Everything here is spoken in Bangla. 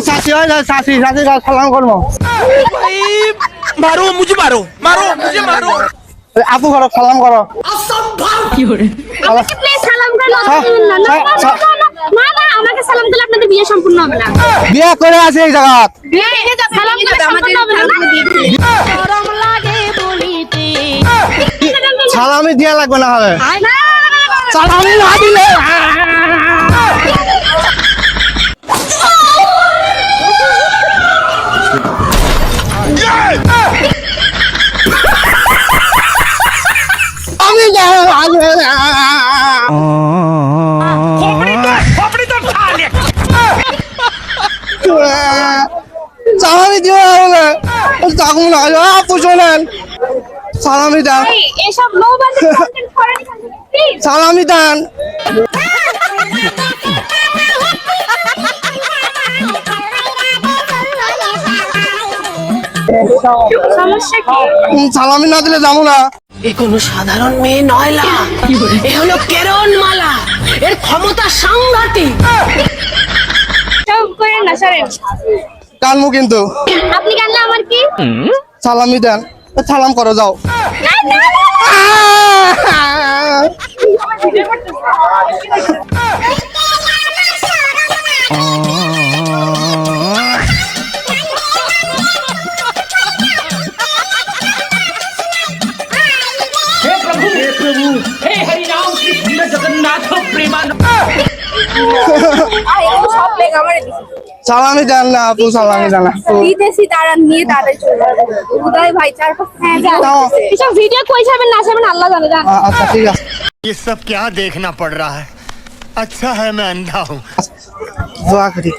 साथी हो साथी साथी का सलाम करो भाई मारो मुझे मारो আপু করো সালাম করো আমাকে প্লিজ সালাম করে লজ্জা দিবেন না না না না আমাকে সালাম দিলে আপনাদের বিয়ে সম্পূর্ণ হবে না বিয়ে করে আছে এই জায়গা সালাম দিলে সম্পূর্ণ হবে না গরম লাগে বলিতে সালামি দিয়া লাগবে না হবে সালামি না দিলে আমি সালামি দিও তখন আপু শোনেন সালামি দেন এসব লো বাজেট কন্টেন্ট করেন প্লিজ সালামি দেন সমস্যা কি সালামি না দিলে যাবো না এ কোনো সাধারণ মেয়ে নয়লা এ হলো কেরন মালা এর ক্ষমতা সাংঘাতিক সব করেন না সরেন কানমু কিন্তু আপনি জানলে আমার কি সালামি দেন সালাম করো যাও সালামি দেন না আপু সালামি দেন না বিদেশি তারা নিয়ে তাদের চলে উদয় ভাই চার পাঁচ এসব ভিডিও কই যাবেন না যাবেন আল্লাহ জানে জান আচ্ছা ঠিক আছে ये सब क्या देखना पड़ रहा है अच्छा है मैं अंधा हूँ দোয়া করি